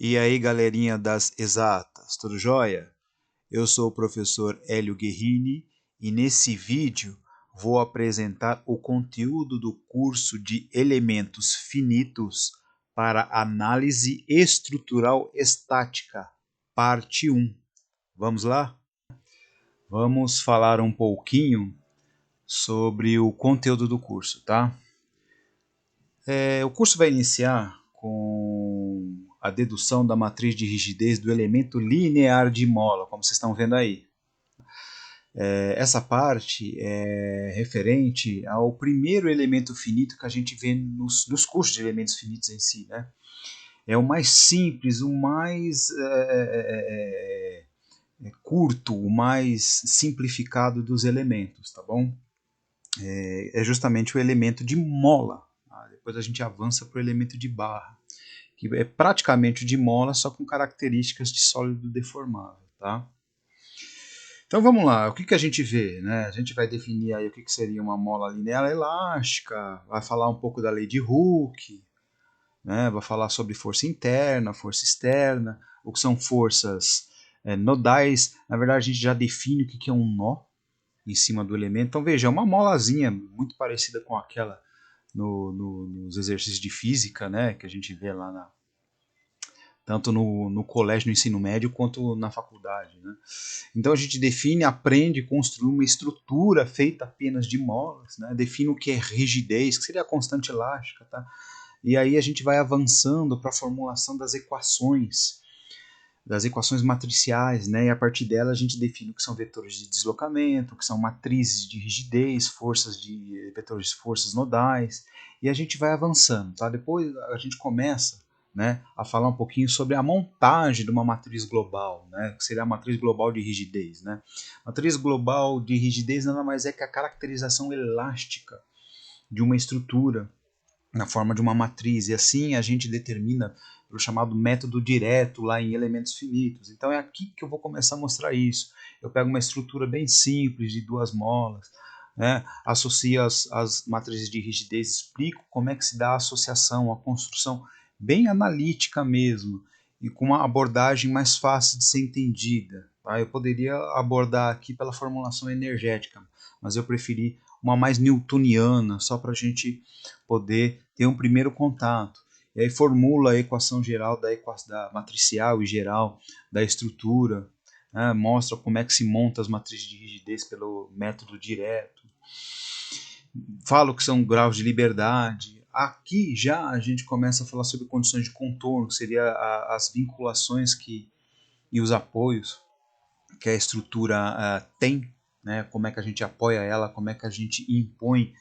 E aí, galerinha das exatas, tudo jóia? Eu sou o professor Hélio Guerrini e nesse vídeo vou apresentar o conteúdo do curso de Elementos Finitos para Análise Estrutural Estática, parte 1. Vamos lá? Vamos falar um pouquinho sobre o conteúdo do curso, tá? O curso vai iniciar com a dedução da matriz de rigidez do elemento linear de mola, como vocês estão vendo aí. Essa parte é referente ao primeiro elemento finito que a gente vê nos cursos de elementos finitos em si, né? É o mais simples, o mais curto, o mais simplificado dos elementos, tá bom? É justamente o elemento de mola. Tá? Depois a gente avança para o elemento de barra, que é praticamente de mola, só com características de sólido deformável, tá? Então vamos lá, o que a gente vê? Né? A gente vai definir aí o que seria uma mola linear elástica, vai falar um pouco da lei de Hooke, né? Vai falar sobre força interna, força externa, o que são forças nodais. Na verdade, a gente já define o que é um nó em cima do elemento. Então veja, é uma molazinha muito parecida com aquela nos exercícios de física, né? Que a gente vê lá tanto no colégio, no ensino médio, quanto na faculdade. Né? Então a gente define, aprende, construir uma estrutura feita apenas de molas, né? Define o que é rigidez, que seria a constante elástica, tá? E aí a gente vai avançando para a formulação das equações matriciais, né? E a partir dela a gente define o que são vetores de deslocamento, o que são matrizes de rigidez, vetores de forças nodais, e a gente vai avançando, tá? Depois a gente começa, né, a falar um pouquinho sobre a montagem de uma matriz global, né, que seria a matriz global de rigidez, né? Matriz global de rigidez nada mais é que a caracterização elástica de uma estrutura na forma de uma matriz, e assim a gente determina o chamado método direto lá em elementos finitos. Então é aqui que eu vou começar a mostrar isso. Eu pego uma estrutura bem simples de duas molas, né, associo as matrizes de rigidez, explico como é que se dá a associação, a construção bem analítica mesmo, e com uma abordagem mais fácil de ser entendida. Tá? Eu poderia abordar aqui pela formulação energética, mas eu preferi uma mais newtoniana, só para a gente poder ter um primeiro contato. E aí formula a equação geral da matricial e geral da estrutura, né? Mostra como é que se monta as matrizes de rigidez pelo método direto. Fala o que são graus de liberdade. Aqui já a gente começa a falar sobre condições de contorno, que seria as vinculações e os apoios que a estrutura tem, né? Como é que a gente apoia ela, como é que a gente impõe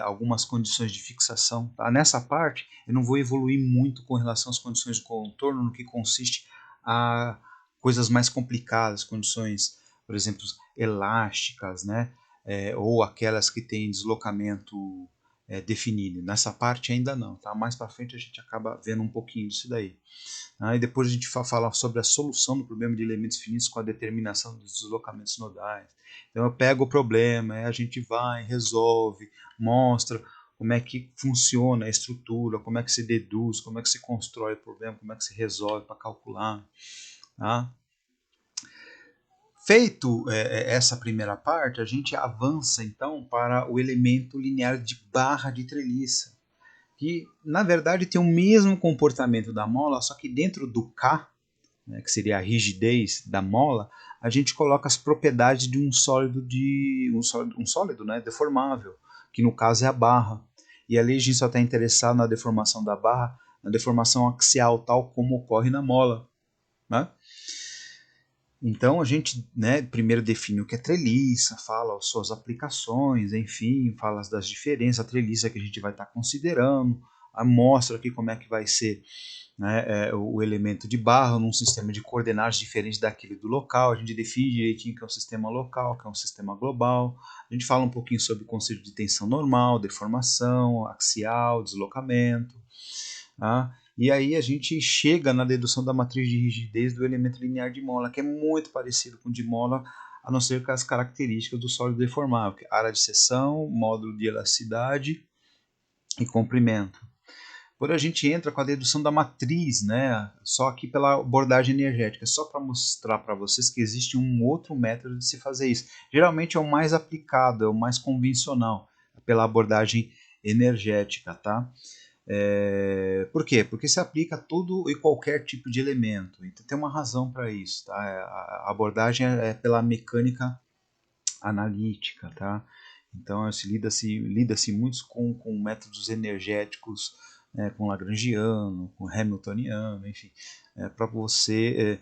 algumas condições de fixação. Tá? Nessa parte, eu não vou evoluir muito com relação às condições de contorno, no que consiste a coisas mais complicadas, condições, por exemplo, elásticas, né? Ou aquelas que têm deslocamento definido. Nessa parte ainda não, tá? Mais para frente a gente acaba vendo um pouquinho disso daí. E depois a gente fala sobre a solução do problema de elementos finitos com a determinação dos deslocamentos nodais. Então eu pego o problema, a gente vai, resolve, mostra como é que funciona a estrutura, como é que se deduz, como é que se constrói o problema, como é que se resolve para calcular. Tá? Feito essa primeira parte, a gente avança então para o elemento linear de barra de treliça, que na verdade tem o mesmo comportamento da mola, só que dentro do K, né, que seria a rigidez da mola, a gente coloca as propriedades de um sólido né, deformável, que no caso é a barra. E ali a gente só está interessado na deformação da barra, na deformação axial, tal como ocorre na mola. Né? Então a gente, né, primeiro define o que é treliça, fala as suas aplicações, enfim, fala das diferenças, a treliça que a gente vai estar considerando, mostra aqui como é que vai ser, né, o elemento de barra num sistema de coordenadas diferente daquele do local. A gente define direitinho que é um sistema local, que é um sistema global. A gente fala um pouquinho sobre o conceito de tensão normal, deformação, axial, deslocamento. Tá? E aí a gente chega na dedução da matriz de rigidez do elemento linear de mola, que é muito parecido com o de mola, a não ser com as características do sólido deformável, que é área de seção, módulo de elasticidade e comprimento. Depois a gente entra com a dedução da matriz, né? Só aqui pela abordagem energética, só para mostrar para vocês que existe um outro método de se fazer isso. Geralmente é o mais aplicado, é o mais convencional, pela abordagem energética, tá? Por quê? Porque se aplica a todo e qualquer tipo de elemento. Então tem uma razão para isso, tá? A abordagem é pela mecânica analítica, tá? Então lida-se muito com métodos energéticos, né, com Lagrangiano, com Hamiltoniano, enfim, para você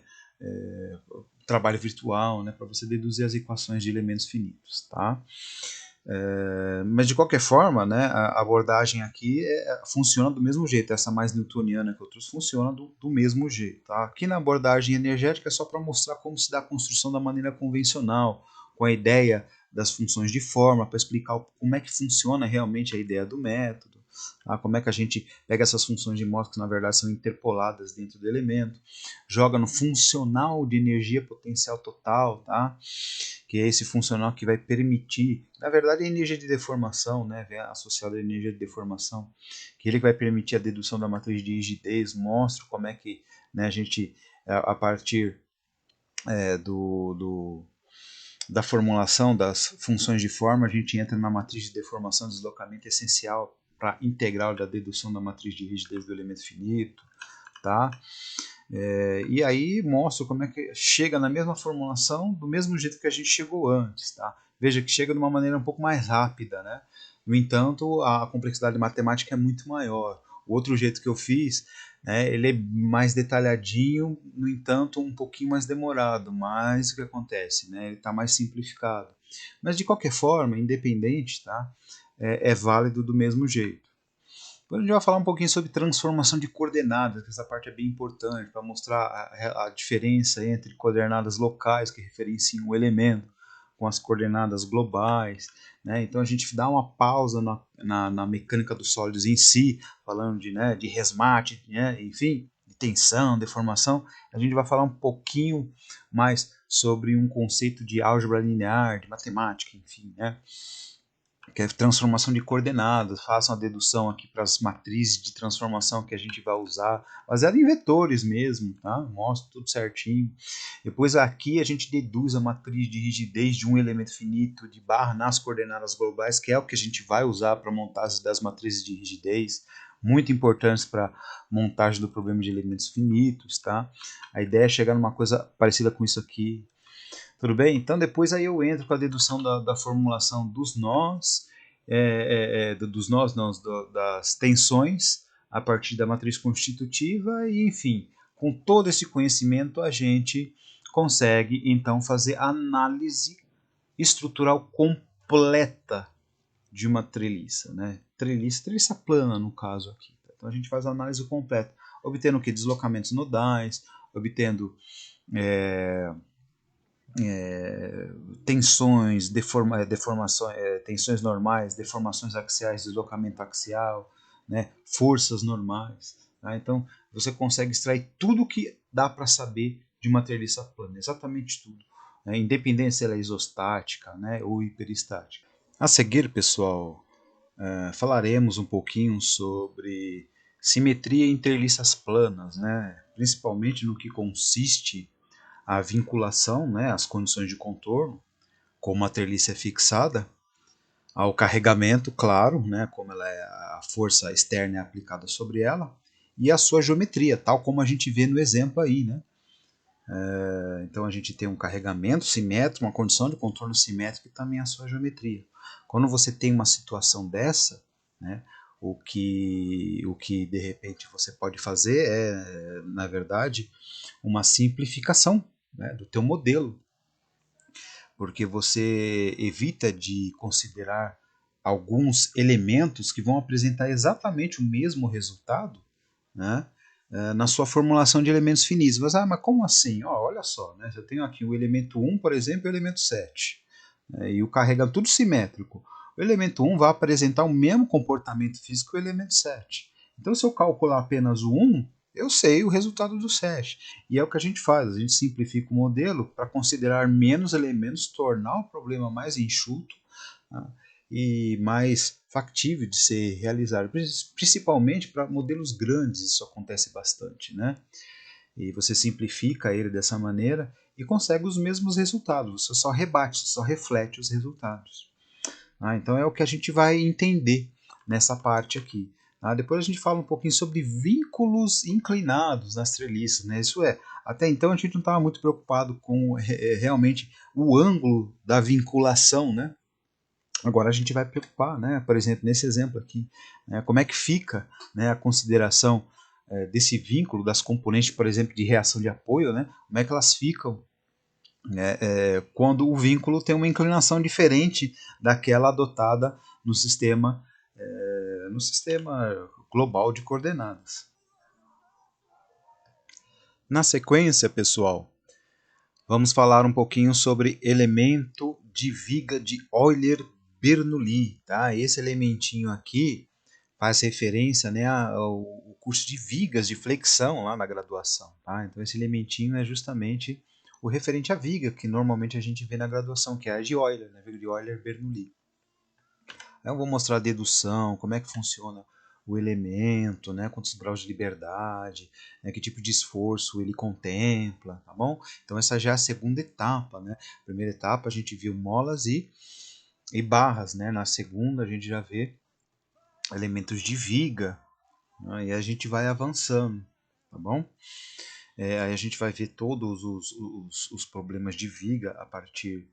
trabalho virtual, né, para você deduzir as equações de elementos finitos, tá? Mas de qualquer forma, né, a abordagem aqui funciona do mesmo jeito. Essa mais newtoniana que outros funciona do mesmo jeito. Tá? Aqui na abordagem energética é só para mostrar como se dá a construção da maneira convencional, com a ideia das funções de forma, para explicar como é que funciona realmente a ideia do método, tá? Como é que a gente pega essas funções de Morse que na verdade são interpoladas dentro do elemento, joga no funcional de energia potencial total, tá? Que é esse funcional que vai permitir, na verdade, a energia de deformação, né, associada à energia de deformação, que ele vai permitir a dedução da matriz de rigidez, mostra como é que, né, a gente, a partir da formulação das funções de forma, a gente entra na matriz de deformação e deslocamento essencial para a integral da dedução da matriz de rigidez do elemento finito, tá? E aí mostra como é que chega na mesma formulação do mesmo jeito que a gente chegou antes, tá? Veja que chega de uma maneira um pouco mais rápida, né? No entanto, a complexidade matemática é muito maior. O outro jeito que eu fiz, né, ele é mais detalhadinho, no entanto, um pouquinho mais demorado, mas o que acontece, né? Ele está mais simplificado. Mas de qualquer forma, independente, tá? É válido do mesmo jeito. Depois a gente vai falar um pouquinho sobre transformação de coordenadas, que essa parte é bem importante para mostrar a diferença entre coordenadas locais, que referenciam o elemento, com as coordenadas globais. Né? Então a gente dá uma pausa na mecânica dos sólidos em si, falando de resmate, né? Enfim, de tensão, deformação. A gente vai falar um pouquinho mais sobre um conceito de álgebra linear, de matemática, enfim, né? Que é transformação de coordenadas, façam a dedução aqui para as matrizes de transformação que a gente vai usar, baseado em vetores mesmo, tá? Mostra tudo certinho. Depois aqui a gente deduz a matriz de rigidez de um elemento finito de barra nas coordenadas globais, que é o que a gente vai usar para a montagem das matrizes de rigidez, muito importantes para montagem do problema de elementos finitos, tá? A ideia é chegar numa coisa parecida com isso aqui. Tudo bem? Então depois aí eu entro com a dedução da formulação dos nós, dos nós não, das tensões, a partir da matriz constitutiva e, enfim, com todo esse conhecimento a gente consegue então fazer análise estrutural completa de uma treliça, né? Treliça plana no caso aqui. Então a gente faz a análise completa, obtendo o que? Deslocamentos nodais, obtendo tensões, deformações, tensões normais, deformações axiais, deslocamento axial, né, forças normais. Tá? Então, você consegue extrair tudo que dá para saber de uma treliça plana, exatamente tudo, né, independente se ela é isostática, né, ou hiperestática. A seguir, pessoal, falaremos um pouquinho sobre simetria em treliças planas, né, principalmente no que consiste a vinculação, né, as condições de contorno, como a treliça é fixada, ao carregamento, claro, né, como ela é, a força externa é aplicada sobre ela, e a sua geometria, tal como a gente vê no exemplo aí. Né? Então a gente tem um carregamento simétrico, uma condição de contorno simétrico e também a sua geometria. Quando você tem uma situação dessa, né, o que de repente você pode fazer é, na verdade, uma simplificação, né, do teu modelo, porque você evita de considerar alguns elementos que vão apresentar exatamente o mesmo resultado, né, na sua formulação de elementos finitos. Mas como assim? Olha só, né, eu tenho aqui o elemento 1, por exemplo, e o elemento 7, né, e o carregamento tudo simétrico. O elemento 1 vai apresentar o mesmo comportamento físico que o elemento 7. Então, se eu calcular apenas o 1, eu sei o resultado do 7. E é o que a gente faz, a gente simplifica o modelo para considerar menos elementos, tornar o problema mais enxuto, tá? e mais factível de ser realizado, principalmente para modelos grandes isso acontece bastante, né? E você simplifica ele dessa maneira e consegue os mesmos resultados, você só rebate, só reflete os resultados. Então é o que a gente vai entender nessa parte aqui. Depois a gente fala um pouquinho sobre vínculos inclinados nas treliças, né? Isso é, até então a gente não estava muito preocupado com realmente o ângulo da vinculação, né? Agora a gente vai preocupar, né? Por exemplo, nesse exemplo aqui, né? Como é que fica, né, a consideração desse vínculo das componentes, por exemplo, de reação de apoio, né? Como é que elas ficam, né, quando o vínculo tem uma inclinação diferente daquela adotada no sistema global de coordenadas. Na sequência, pessoal, vamos falar um pouquinho sobre elemento de viga de Euler-Bernoulli. Tá? Esse elementinho aqui faz referência, né, ao curso de vigas de flexão lá na graduação. Tá? Então esse elementinho é justamente o referente à viga que normalmente a gente vê na graduação, que é a de Euler, né, viga de Euler-Bernoulli. Eu vou mostrar a dedução, como é que funciona o elemento, né, quantos graus de liberdade, né, que tipo de esforço ele contempla, tá bom? Então essa já é a segunda etapa, né? Primeira etapa a gente viu molas e barras, né? Na segunda a gente já vê elementos de viga, né, e a gente vai avançando, tá bom? Aí a gente vai ver todos os problemas de viga a partir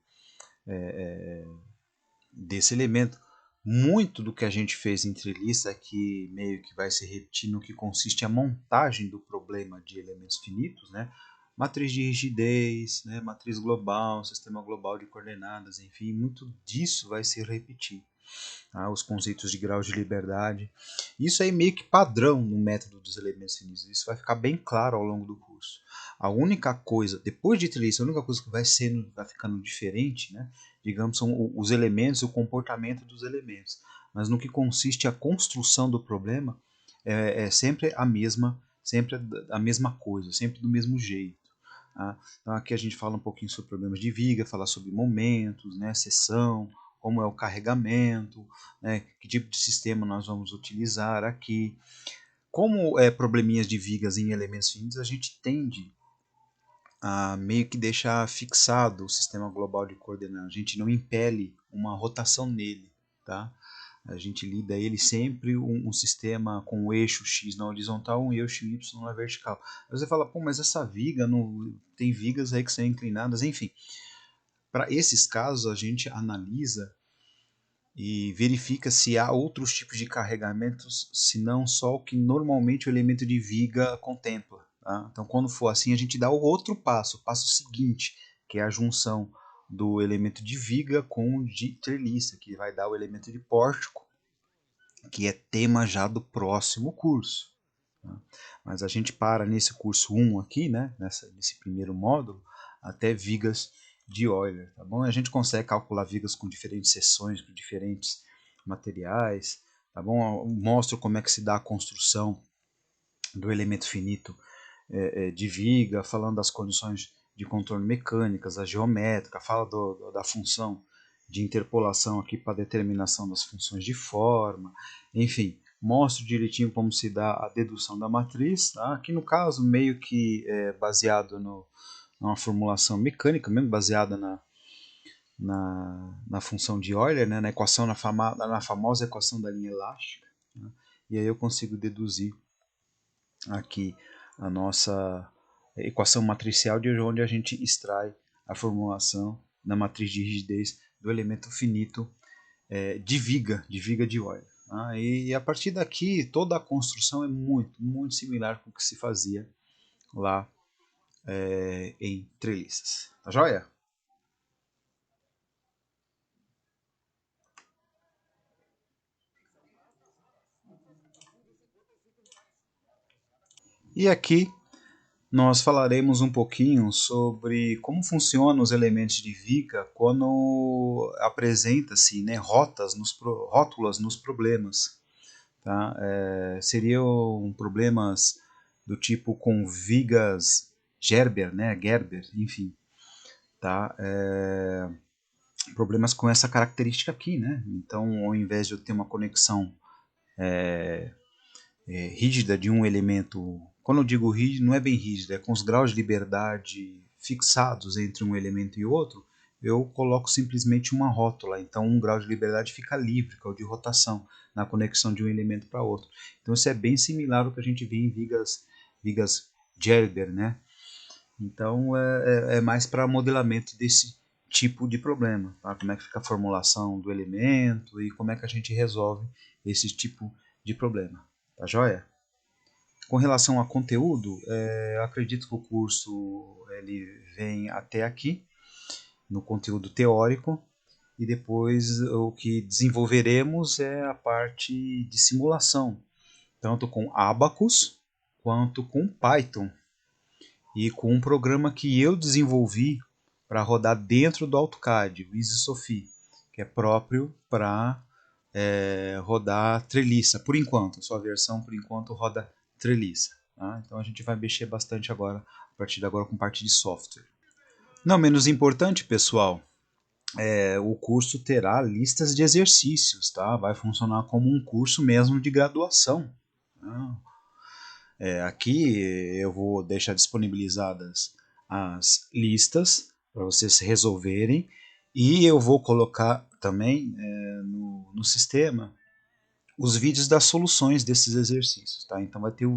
desse elemento. Muito do que a gente fez em treliça aqui meio que vai se repetir no que consiste a montagem do problema de elementos finitos, né? Matriz de rigidez, né? Matriz global, sistema global de coordenadas, enfim, muito disso vai se repetir. Tá? Os conceitos de grau de liberdade. Isso aí meio que padrão no método dos elementos finitos. Isso vai ficar bem claro ao longo do curso. A única coisa, depois de treliça, a única coisa que vai ficando diferente, né, digamos, são os elementos, o comportamento dos elementos. Mas no que consiste a construção do problema, é sempre a mesma coisa, sempre do mesmo jeito. Tá? Então aqui a gente fala um pouquinho sobre problemas de viga, fala sobre momentos, né, seção, como é o carregamento, né, que tipo de sistema nós vamos utilizar aqui. Como probleminhas de vigas em elementos finitos, a gente tende a meio que deixar fixado o sistema global de coordenadas. A gente não impele uma rotação nele, tá? A gente lida ele sempre um sistema com o eixo X na horizontal, um eixo Y na vertical. Aí você fala, pô, mas essa viga, não tem vigas aí que são inclinadas, enfim. Para esses casos, a gente analisa e verifica se há outros tipos de carregamentos, se não só o que normalmente o elemento de viga contempla. Tá? Então, quando for assim, a gente dá o outro passo, o passo seguinte, que é a junção do elemento de viga com o de treliça, que vai dar o elemento de pórtico, que é tema já do próximo curso. Tá? Mas a gente para nesse curso 1 aqui, né, nesse primeiro módulo, até vigas de Euler, tá bom? A gente consegue calcular vigas com diferentes seções, com diferentes materiais, tá bom? Eu mostro como é que se dá a construção do elemento finito de viga, falando das condições de contorno mecânicas, a geométrica, fala da função de interpolação aqui para determinação das funções de forma, enfim, mostro direitinho como se dá a dedução da matriz, tá? Aqui no caso meio que baseado numa formulação mecânica, mesmo baseada na função de Euler, né? Na equação, na famosa equação da linha elástica, né? E aí eu consigo deduzir aqui a nossa equação matricial, de onde a gente extrai a formulação na matriz de rigidez do elemento finito de viga de Euler. E a partir daqui, toda a construção é muito similar com o que se fazia lá em treliças. Tá joia? E aqui nós falaremos um pouquinho sobre como funcionam os elementos de viga quando apresenta-se, né, rótulas nos problemas. Tá? Seriam problemas do tipo com vigas Gerber, né, Gerber, enfim. Tá? problemas com essa característica aqui, né? Então, ao invés de eu ter uma conexão rígida de um elemento, quando eu digo rígido, não é bem rígido, é com os graus de liberdade fixados entre um elemento e outro, eu coloco simplesmente uma rótula, então um grau de liberdade fica livre, que é o de rotação, na conexão de um elemento para outro. Então isso é bem similar ao que a gente vê em vigas Gerber, né? Então é mais para modelamento desse tipo de problema, tá? Como é que fica a formulação do elemento e como é que a gente resolve esse tipo de problema, tá joia? Com relação a conteúdo, acredito que o curso ele vem até aqui, no conteúdo teórico, e depois o que desenvolveremos é a parte de simulação, tanto com Abacus quanto com Python, e com um programa que eu desenvolvi para rodar dentro do AutoCAD, o EasySophie, que é próprio para rodar treliça, por enquanto. A sua versão, por enquanto, roda treliça. Tá? Então a gente vai mexer bastante agora, a partir de agora, com parte de software. Não menos importante, pessoal, o curso terá listas de exercícios, tá? Vai funcionar como um curso mesmo de graduação. Tá? Aqui eu vou deixar disponibilizadas as listas para vocês resolverem e eu vou colocar também no sistema os vídeos das soluções desses exercícios, tá? Então vai ter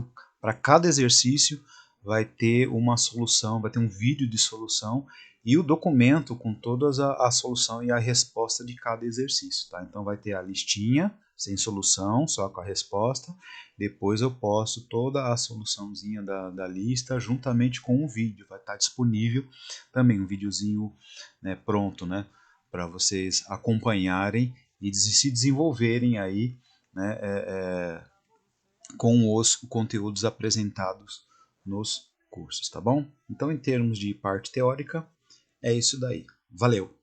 para cada exercício vai ter uma solução, vai ter um vídeo de solução e o documento com toda a solução e a resposta de cada exercício, tá? Então vai ter a listinha sem solução, só com a resposta. Depois eu posto toda a soluçãozinha da lista juntamente com o vídeo, vai estar disponível também um videozinho, né, pronto, né, para vocês acompanharem e se desenvolverem aí, né, com os conteúdos apresentados nos cursos, tá bom? Então, em termos de parte teórica, é isso daí. Valeu!